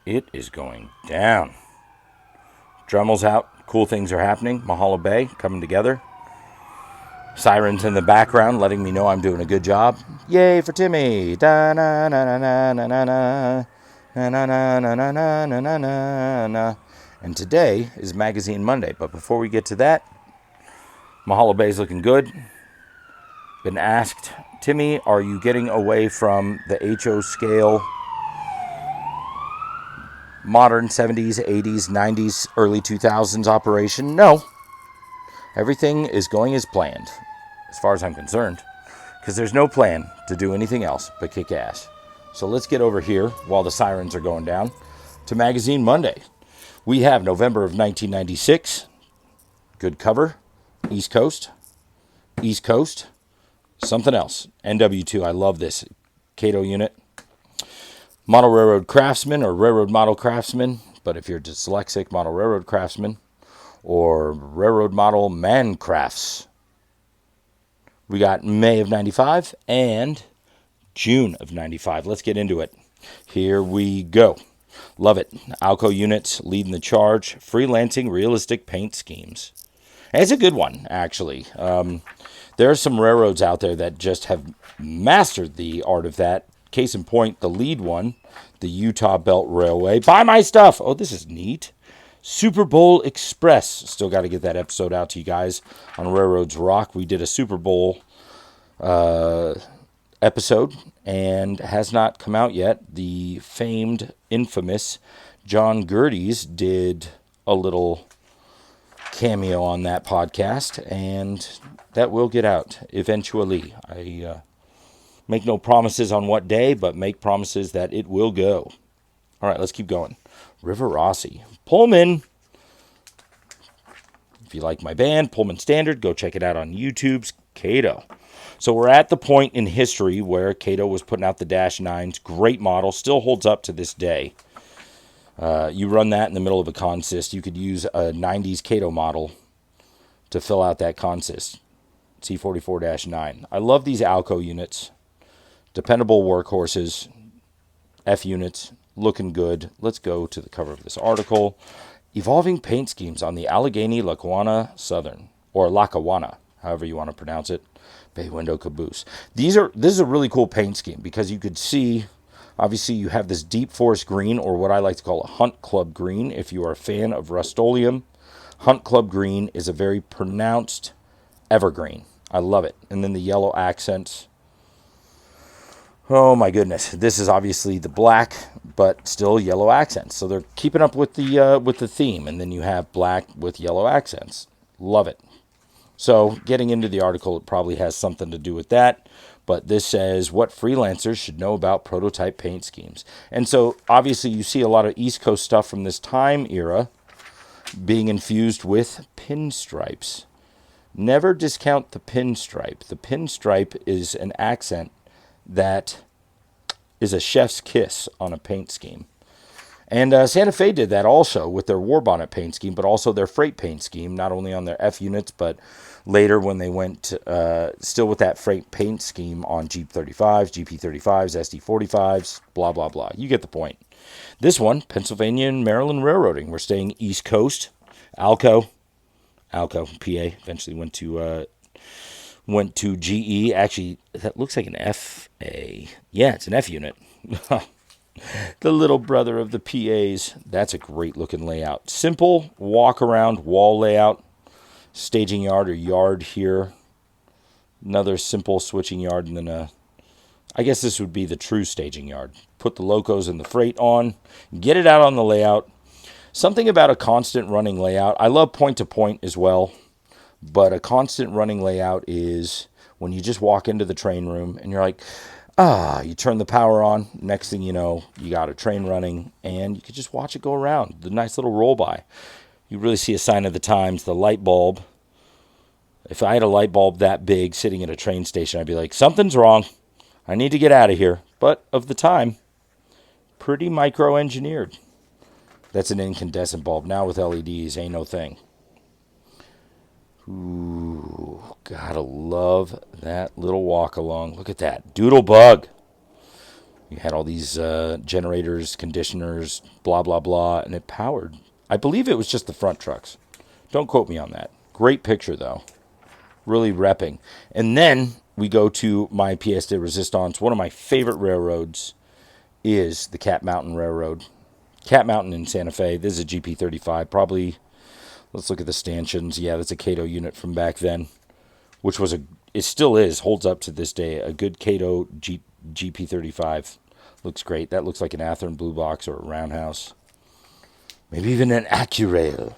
It is going down. Dremel's out. Cool things are happening. Mahalo Bay coming together. Sirens in the background letting me know I'm doing a good job. Yay for Timmy. Da na na na na na na na. Na na na na na na na na na na. And today is Magazine Monday. But before we get to that, Mahalo Bay's looking good. Been asked, Timmy, are you getting away from the HO scale modern 70s, 80s, 90s, early 2000s operation? No. Everything is going as planned, as far as I'm concerned, because there's no plan to do anything else but kick ass. So let's get over here while the sirens are going down to Magazine Monday. We have November of 1996. Good cover. East Coast. East Coast. Something else. NW2. I love this. Cato unit. Model Railroad Craftsman or Railroad Model Craftsman. But if you're dyslexic, Model Railroad Craftsman or Railroad Model Man Crafts. We got May of 95 and June of 95. Let's get into it. Here we go. Love it. Alco units leading the charge. Freelancing realistic paint schemes. And it's a good one, actually. There are some railroads out there that just have mastered the art of that. Case in point, the lead one, the Utah Belt Railway. Buy my stuff. Oh, this is neat. Super Bowl Express. Still got to get that episode out to you guys on Railroads Rock. We did a Super Bowl episode and has not come out yet. The famed, infamous John Gerdes did a little cameo on that podcast, and that will get out eventually. I make no promises on what day, but make promises that it will go. All right, let's keep going. River Rossi. Pullman. If you like my band, Pullman Standard, go check it out on YouTube's Cato. So we're at the point in history where Cato was putting out the Dash 9s. Great model. Still holds up to this day. You run that in the middle of a consist. You could use a 90s Cato model to fill out that consist. C44-9. I love these Alco units. Dependable workhorses. F units. Looking good. Let's go to the cover of this article. Evolving paint schemes on the Allegheny Lackawanna Southern. Or Lackawanna, however you want to pronounce it. Bay window caboose. This is a really cool paint scheme because you could see, obviously you have this deep forest green, or what I like to call a Hunt Club green. If you are a fan of Rust-Oleum, Hunt Club green is a very pronounced evergreen. I love it. And then the yellow accents. Oh my goodness. This is obviously the black, but still yellow accents. So they're keeping up with the theme. And then you have black with yellow accents. Love it. So getting into the article, it probably has something to do with that. But this says what freelancers should know about prototype paint schemes. And so obviously you see a lot of East Coast stuff from this time era being infused with pinstripes. Never discount the pinstripe. The pinstripe is an accent that is a chef's kiss on a paint scheme. And Santa Fe did that also with their war bonnet paint scheme, but also their freight paint scheme, not only on their F units, but later when they went still with that freight paint scheme on Jeep 35s, GP 35s, SD 45s, blah, blah, blah. You get the point. This one, Pennsylvania and Maryland Railroading. We're staying East Coast. Alco, PA, eventually went to GE. Actually, that looks like an FA. Yeah, it's an F unit. The little brother of the PAs. That's a great looking layout. Simple walk around wall layout. Staging yard or yard here. Another simple switching yard, and then I guess this would be the true staging yard. Put the locos and the freight on. Get it out on the layout. Something about a constant running layout. I love point to point as well. But a constant running layout is when you just walk into the train room and you're like, you turn the power on. Next thing you know, you got a train running and you could just watch it go around. The nice little roll by. You really see a sign of the times. The light bulb. If I had a light bulb that big sitting at a train station, I'd be like, something's wrong. I need to get out of here. But of the time, pretty micro-engineered. That's an incandescent bulb. Now with LEDs, ain't no thing. Ooh, gotta love that little walk along. Look at that. Doodle bug. You had all these generators, conditioners, blah, blah, blah, and it powered. I believe it was just the front trucks. Don't quote me on that. Great picture, though. Really repping. And then we go to my pièce de résistance. One of my favorite railroads is the Cat Mountain Railroad. Cat Mountain in Santa Fe. This is a GP35. Probably, let's look at the stanchions. Yeah, that's a Cato unit from back then, which was it still is, holds up to this day, a good Cato GP35. Looks great. That looks like an Athearn Blue Box or a Roundhouse. Maybe even an Accurail.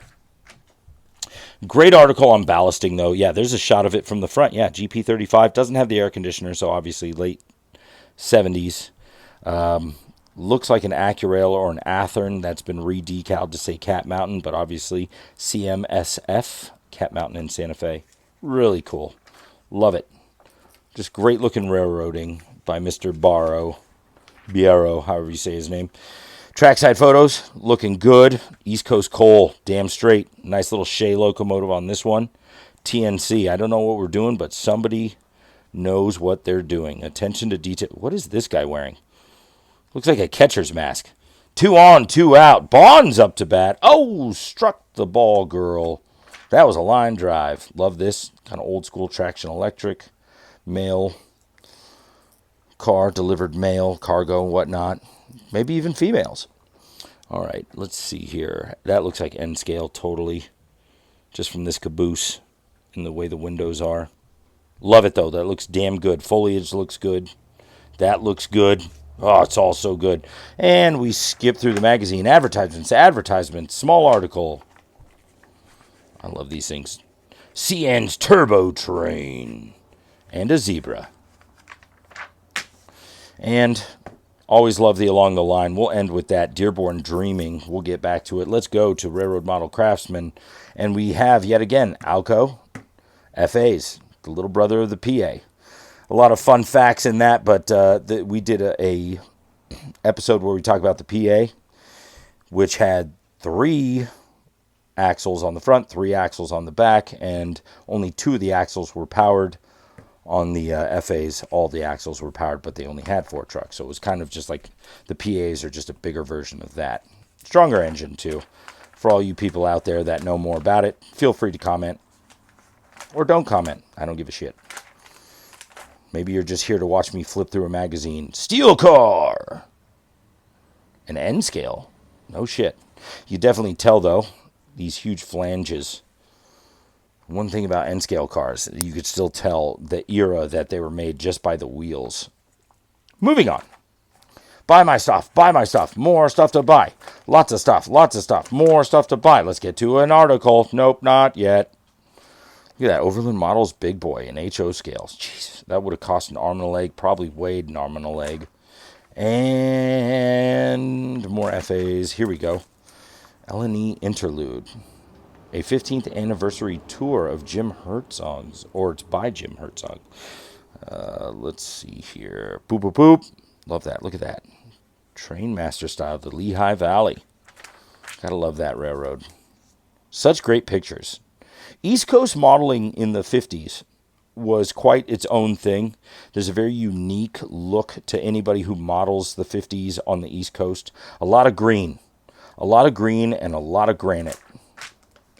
Great article on ballasting, though. Yeah, there's a shot of it from the front. Yeah, GP35 doesn't have the air conditioner, so obviously late 70s. Looks like an Accurail or an Athearn that's been re-decaled to say Cat Mountain, but obviously CMSF, Cat Mountain in Santa Fe. Really cool. Love it. Just great looking railroading by Mr. Biaro, however you say his name. Trackside photos, looking good. East Coast coal, damn straight. Nice little Shea locomotive on this one. TNC, I don't know what we're doing, but somebody knows what they're doing. Attention to detail. What is this guy wearing? Looks like a catcher's mask. 2 on, 2 out. Bond's up to bat. Oh, struck the ball, girl. That was a line drive. Love this. Kind of old school traction electric. Mail car, delivered mail, cargo, whatnot. Maybe even females. All right, let's see here. That looks like N scale totally. Just from this caboose and the way the windows are. Love it, though. That looks damn good. Foliage looks good. That looks good. Oh, it's all so good. And we skip through the magazine. Advertisements. Small article. I love these things. CN's Turbo Train. And a zebra. And always love the Along the Line. We'll end with that. Dearborn Dreaming. We'll get back to it. Let's go to Railroad Model Craftsman. And we have, yet again, Alco FAs. The little brother of the PA. A lot of fun facts in that, but we did a episode where we talk about the PA, which had 3 axles on the front, 3 axles on the back, and only 2 of the axles were powered. On the FAs, all the axles were powered, but they only had 4 trucks. So it was kind of just like the PAs are just a bigger version of that. Stronger engine, too. For all you people out there that know more about it, feel free to comment. Or don't comment. I don't give a shit. Maybe you're just here to watch me flip through a magazine. Steel car! An N scale? No shit. You definitely tell, though, these huge flanges. One thing about N-scale cars, you could still tell the era that they were made just by the wheels. Moving on. Buy my stuff, more stuff to buy. Lots of stuff, more stuff to buy. Let's get to an article. Nope, not yet. Look at that, Overland Models Big Boy in HO scales. Jeez, that would have cost an arm and a leg, probably weighed an arm and a leg. And more FAs. Here we go. L&E Interlude. A 15th anniversary tour of Jim Herzog's, or it's by Jim Herzog. Let's see here. Boop, boop, boop. Love that. Look at that. Trainmaster style, the Lehigh Valley. Gotta love that railroad. Such great pictures. East Coast modeling in the 50s was quite its own thing. There's a very unique look to anybody who models the 50s on the East Coast. A lot of green. A lot of green and a lot of granite.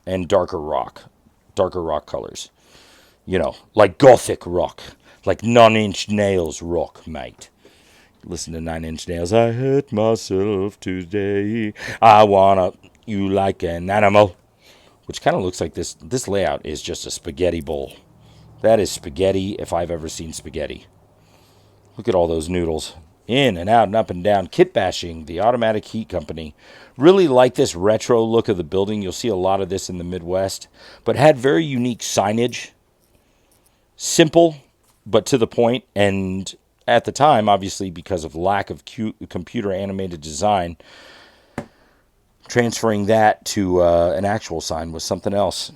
And darker rock colors. You know, like Gothic rock. Like 9 Inch Nails rock, mate. Listen to 9 Inch Nails. I hurt myself today. I wanna you like an animal. Which kind of looks like this. This layout is just a spaghetti bowl. That is spaghetti if I've ever seen spaghetti. Look at all those noodles. In and out and up and down. Kit bashing, the Automatic Heat Company. Really like this retro look of the building. You'll see a lot of this in the Midwest. But had very unique signage. Simple, but to the point. And at the time, obviously, because of lack of computer animated design, transferring that to an actual sign was something else.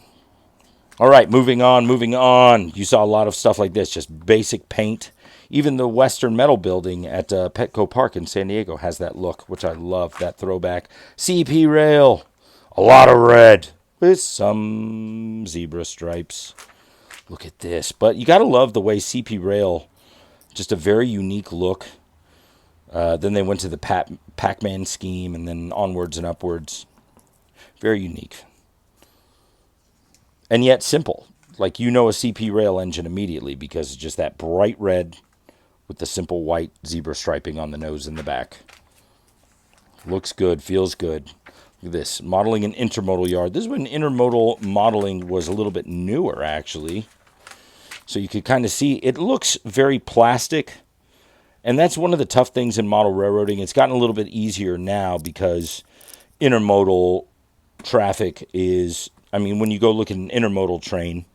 All right, moving on. You saw a lot of stuff like this. Just basic paint. Even the Western Metal Building at Petco Park in San Diego has that look, which I love, that throwback. CP rail, a lot of red with some zebra stripes. Look at this. But you got to love the way CP rail, just a very unique look. Then they went to the Pac-Man scheme, and then onwards and upwards. Very unique. And yet simple. Like, you know, a CP rail engine immediately because it's just that bright red with the simple white zebra striping on the nose and the back. Looks good, feels good. Look at this. Modeling an intermodal yard. This is when intermodal modeling was a little bit newer, actually. So you could kind of see it looks very plastic. And that's one of the tough things in model railroading. It's gotten a little bit easier now because intermodal traffic is, I mean, when you go look at an intermodal train,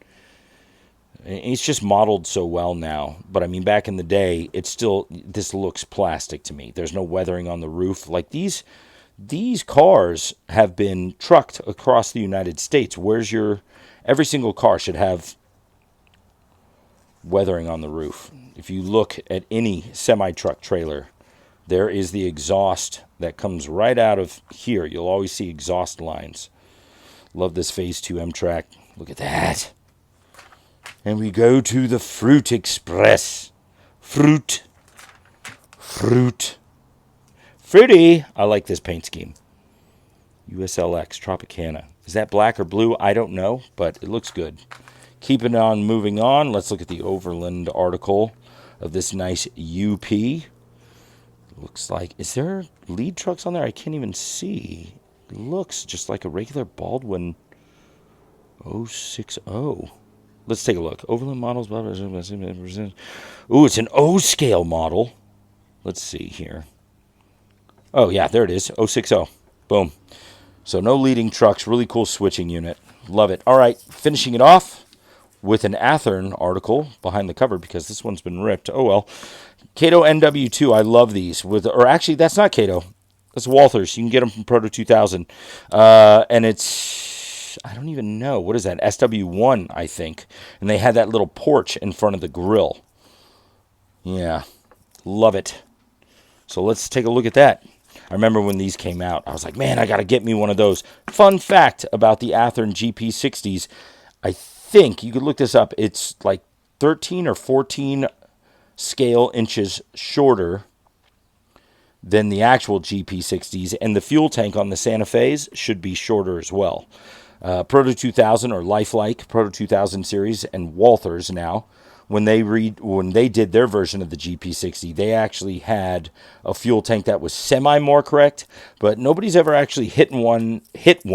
it's just modeled so well now. But I mean, back in the day, it's still, this looks plastic to me. There's no weathering on the roof. Like these cars have been trucked across the United States. Every single car should have weathering on the roof. If you look at any semi-truck trailer, there is the exhaust that comes right out of here. You'll always see exhaust lines. Love this Phase 2 M-Track. Look at that. And we go to the Fruit Express. Fruity. I like this paint scheme. USLX Tropicana. Is that black or blue? I don't know, but it looks good. Keeping on moving on, let's look at the Overland article of this nice UP. Looks like, is there lead trucks on there? I can't even see. It looks just like a regular Baldwin 060. Let's take a look. Overland models. Ooh, it's an O-scale model. Let's see here. Oh, yeah, there it is. 060. Boom. So no leading trucks. Really cool switching unit. Love it. All right, finishing it off with an Athearn article behind the cover because this one's been ripped. Oh, well. Cato NW2. I love these. Or actually, that's not Cato. That's Walthers. You can get them from Proto 2000. And it's, I don't even know. What is that? SW1, I think. And they had that little porch in front of the grill. Yeah. Love it. So let's take a look at that. I remember when these came out, I was like, man, I got to get me one of those. Fun fact about the Athearn GP60s, I think, you could look this up, it's like 13 or 14 scale inches shorter than the actual GP60s, and the fuel tank on the Santa Fe's should be shorter as well. Proto 2000 or Lifelike, Proto 2000 series, and Walthers now, when they did their version of the GP60, they actually had a fuel tank that was semi more correct, but nobody's ever actually hit one out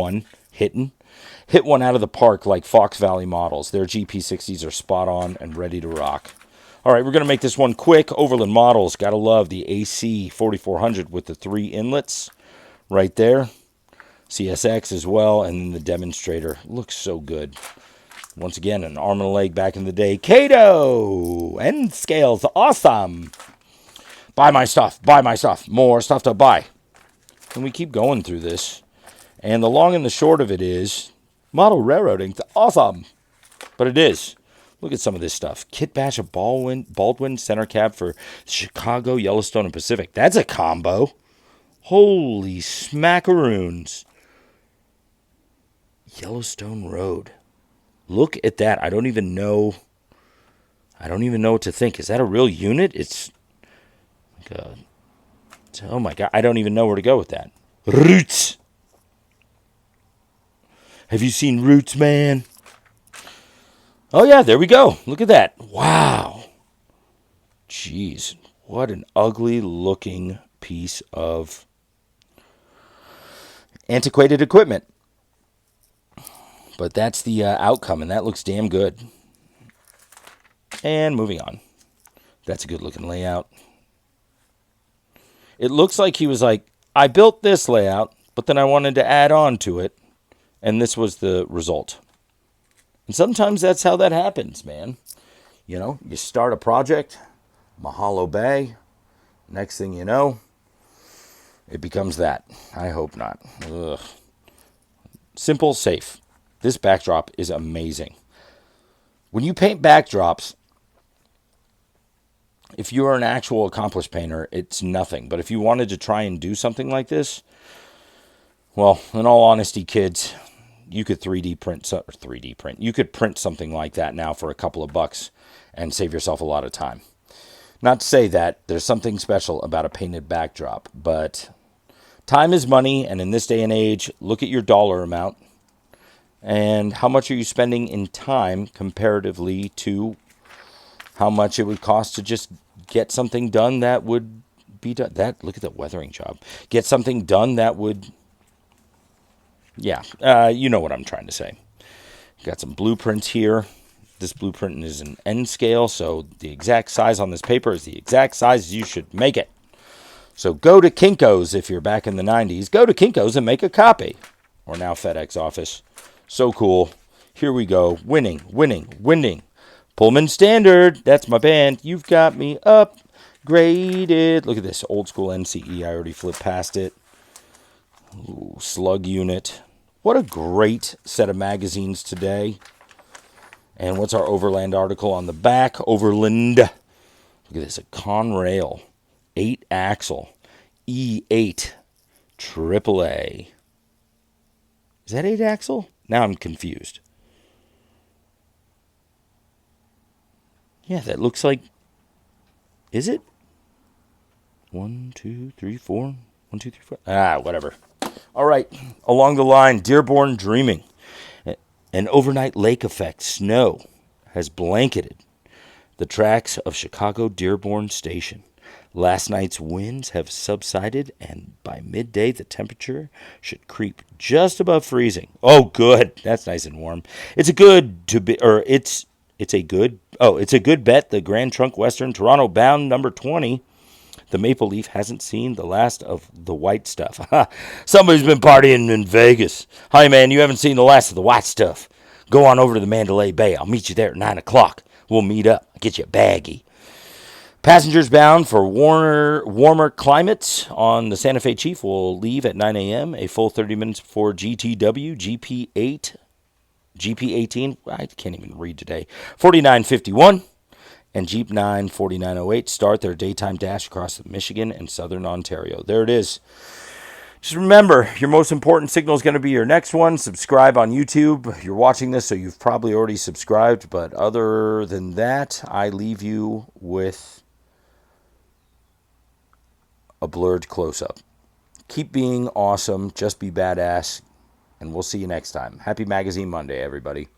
of the park like Fox Valley models. Their GP60s are spot on and ready to rock. All right, we're going to make this one quick. Overland models, got to love the AC 4400 with the 3 inlets right there. CSX as well, and then the demonstrator. Looks so good. Once again, an arm and a leg back in the day. Cato! End scales, awesome! Buy my stuff, buy my stuff. More stuff to buy. And we keep going through this. And the long and the short of it is, model railroading's awesome. But it is. Look at some of this stuff. Kit bash of Baldwin center cab for Chicago, Yellowstone, and Pacific. That's a combo. Holy smackaroons. Yellowstone Road. Look at that. I don't even know what to think. Is that a real unit? It's like oh my God. I don't even know where to go with that. Roots. Have you seen Roots, man? Oh yeah, there we go. Look at that. Wow. Jeez. What an ugly looking piece of antiquated equipment. But that's the outcome, and that looks damn good. And moving on. That's a good-looking layout. It looks like he was like, I built this layout, but then I wanted to add on to it, and this was the result. And sometimes that's how that happens, man. You know, you start a project, Mahalo Bay, next thing you know, it becomes that. I hope not. Ugh. Simple, safe. This backdrop is amazing. When you paint backdrops, if you are an actual accomplished painter, it's nothing. But if you wanted to try and do something like this, well, in all honesty, kids, you could 3D print. You could print something like that now for a couple of bucks and save yourself a lot of time. Not to say that there's something special about a painted backdrop, but time is money, and in this day and age, look at your dollar amount and how much are you spending in time comparatively to how much it would cost to just get something done that would be done. That look at the weathering job. Get something done that would, yeah, you know what I'm trying to say. Got some blueprints here. This blueprint is an N scale, so the exact size on this paper is the exact size you should make it. So go to Kinko's if you're back in the 90s. Go to Kinko's and make a copy. Or now FedEx office. So cool. Here we go. Winning, winning, winning. Pullman Standard. That's my band. You've got me upgraded. Look at this. Old school NCE. I already flipped past it. Ooh, slug unit. What a great set of magazines today. And what's our Overland article on the back? Overland. Look at this. A Conrail. 8-axle. E8. AAA. Is that 8-axle? Now I'm confused. Yeah, that looks like... Is it? 1, 2, 3, 4. 1, 2, 3, 4. Ah, whatever. All right. Along the line, Dearborn Dreaming. An overnight lake effect snow has blanketed the tracks of Chicago Dearborn Station. Last night's winds have subsided, and by midday the temperature should creep just above freezing. Oh, good. That's nice and warm. It's a good bet. The Grand Trunk Western Toronto bound number 20. The Maple Leaf hasn't seen the last of the white stuff. Somebody's been partying in Vegas. Hi, man, you haven't seen the last of the white stuff. Go on over to the Mandalay Bay. I'll meet you there at 9 o'clock. We'll meet up. I'll get you a baggie. Passengers bound for warmer climates on the Santa Fe Chief will leave at 9 a.m. A full 30 minutes before GTW, GP18, I can't even read today, 4951. And Jeep 9 4908 start their daytime dash across Michigan and southern Ontario. There it is. Just remember, your most important signal is going to be your next one. Subscribe on YouTube. You're watching this, so you've probably already subscribed. But other than that, I leave you with a blurred close-up. Keep being awesome. Just be badass. And we'll see you next time. Happy Magazine Monday, everybody.